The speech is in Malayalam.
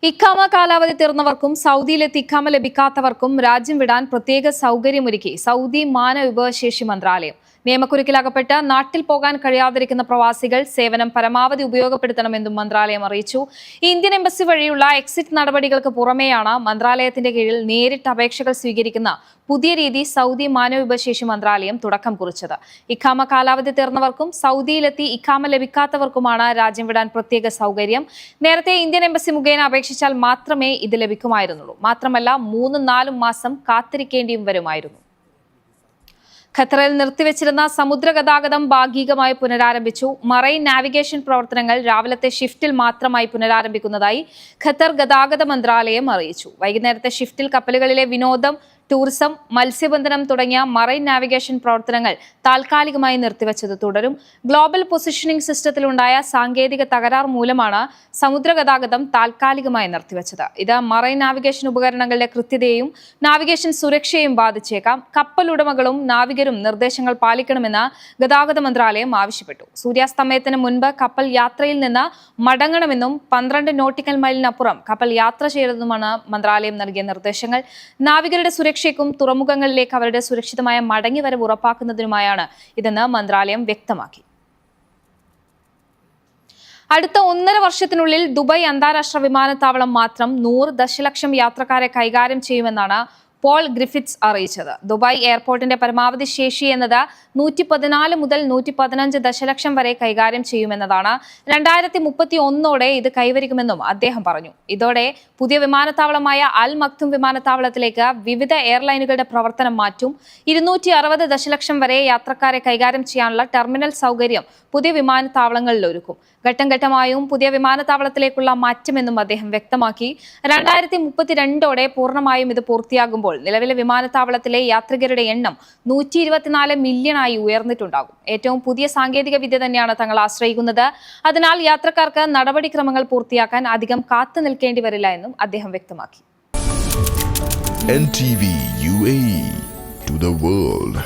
ഇഖാമ കാലാവധി തീർന്നവർക്കും സൗദിയിലെത്തി ഇഖാമ ലഭിക്കാത്തവർക്കും രാജ്യം വിടാൻ പ്രത്യേക സൗകര്യമൊരുക്കി സൗദി മാനവ വിഭവശേഷി മന്ത്രാലയം. നിയമക്കുരുക്കിലകപ്പെട്ട് നാട്ടിൽ പോകാൻ കഴിയാതിരിക്കുന്ന പ്രവാസികൾ സേവനം പരമാവധി ഉപയോഗപ്പെടുത്തണമെന്നും മന്ത്രാലയം അറിയിച്ചു. ഇന്ത്യൻ എംബസി വഴിയുള്ള എക്സിറ്റ് നടപടികൾക്ക് പുറമെയാണ് മന്ത്രാലയത്തിന്റെ കീഴിൽ നേരിട്ട് അപേക്ഷകൾ സ്വീകരിക്കുന്ന പുതിയ രീതി സൗദി മാനവ വിഭവശേഷി മന്ത്രാലയം തുടക്കം കുറിച്ചത്. ഇഖാമ കാലാവധി തീർന്നവർക്കും സൗദിയിലെത്തി ഇഖാമ ലഭിക്കാത്തവർക്കുമാണ് രാജ്യം വിടാൻ പ്രത്യേക സൗകര്യം. നേരത്തെ ഇന്ത്യൻ എംബസി മുഖേന അപേക്ഷിച്ചാൽ മാത്രമേ ഇത് ലഭിക്കുമായിരുന്നുള്ളൂ. മാത്രമല്ല 3-4 മാസം കാത്തിരിക്കേണ്ടിയും വരുമായിരുന്നു. ഖത്തറിൽ നിർത്തിവെച്ചിരുന്ന സമുദ്ര ഗതാഗതം ഭാഗികമായി പുനരാരംഭിച്ചു. മറൈൻ നാവിഗേഷൻ പ്രവർത്തനങ്ങൾ രാവിലത്തെ ഷിഫ്റ്റിൽ മാത്രമായി പുനരാരംഭിക്കുന്നതായി ഖത്തർ ഗതാഗത മന്ത്രാലയം അറിയിച്ചു. വൈകുന്നേരത്തെ ഷിഫ്റ്റിൽ കപ്പലുകളിലെ വിനോദം, ടൂറിസം, മത്സ്യബന്ധനം തുടങ്ങിയ മറൈൻ നാവിഗേഷൻ പ്രവർത്തനങ്ങൾ താൽക്കാലികമായി നിർത്തിവച്ചത് തുടരും. ഗ്ലോബൽ പൊസിഷനിംഗ് സിസ്റ്റത്തിലുണ്ടായ സാങ്കേതിക തകരാർ മൂലമാണ് സമുദ്ര ഗതാഗതം താൽക്കാലികമായി നിർത്തിവച്ചത്. ഇത് മറൈൻ നാവിഗേഷൻ ഉപകരണങ്ങളുടെ കൃത്യതയെയും നാവിഗേഷൻ സുരക്ഷയെയും ബാധിച്ചേക്കാം. കപ്പലുടമകളും നാവികരും നിർദ്ദേശങ്ങൾ പാലിക്കണമെന്ന് ഗതാഗത മന്ത്രാലയം ആവശ്യപ്പെട്ടു. സൂര്യാസ്തമയത്തിന് മുൻപ് കപ്പൽ യാത്രയിൽ നിന്ന് മടങ്ങണമെന്നും 12 നോട്ടിക്കൽ മൈലിനപ്പുറം കപ്പൽ യാത്ര ചെയ്യരുതെന്നുമാണ് മന്ത്രാലയം നൽകിയ നിർദ്ദേശങ്ങൾ. നാവികരുടെ സുരക്ഷയ്ക്കും തുറമുഖങ്ങളിലേക്ക് അവരുടെ സുരക്ഷിതമായ മടങ്ങിവരവ് ഉറപ്പാക്കുന്നതിനുമായാണ് ഇതെന്ന് മന്ത്രാലയം വ്യക്തമാക്കി. അടുത്ത 1.5 വർഷത്തിനുള്ളിൽ ദുബായ് അന്താരാഷ്ട്ര വിമാനത്താവളം മാത്രം 100 ദശലക്ഷം യാത്രക്കാരെ കൈകാര്യം ചെയ്യുമെന്നാണ് പോൾ ഗ്രിഫിറ്റ്സ് അറിയിച്ചത്. ദുബായ് എയർപോർട്ടിന്റെ പരമാവധി ശേഷി എന്നത് 114 മുതൽ 115 ദശലക്ഷം വരെ കൈകാര്യം ചെയ്യുമെന്നതാണ്. 2031 ഇത് കൈവരിക്കുമെന്നും അദ്ദേഹം പറഞ്ഞു. ഇതോടെ പുതിയ വിമാനത്താവളമായ അൽ മക്തും വിമാനത്താവളത്തിലേക്ക് വിവിധ എയർലൈനുകളുടെ പ്രവർത്തനം മാറ്റും. 260 ദശലക്ഷം വരെ യാത്രക്കാരെ കൈകാര്യം ചെയ്യാനുള്ള ടെർമിനൽ സൗകര്യം പുതിയ വിമാനത്താവളങ്ങളിൽ ഒരുക്കും. ഘട്ടം ഘട്ടമായും പുതിയ വിമാനത്താവളത്തിലേക്കുള്ള മാറ്റമെന്നും അദ്ദേഹം വ്യക്തമാക്കി. 2032 പൂർണ്ണമായും ഇത് പൂർത്തിയാകുമ്പോൾ നിലവിലെ വിമാനത്താവളത്തിലെ യാത്രികരുടെ എണ്ണം 124 മില്യണായി ഉയർന്നിട്ടുണ്ടാകും. ഏറ്റവും പുതിയ സാങ്കേതിക വിദ്യ തന്നെയാണ് തങ്ങൾ ആശ്രയിക്കുന്നത്. അതിനാൽ യാത്രക്കാർക്ക് നടപടിക്രമങ്ങൾ പൂർത്തിയാക്കാൻ അധികം കാത്തു നിൽക്കേണ്ടി വരില്ല എന്നും അദ്ദേഹം വ്യക്തമാക്കി. NTV UAE to the world.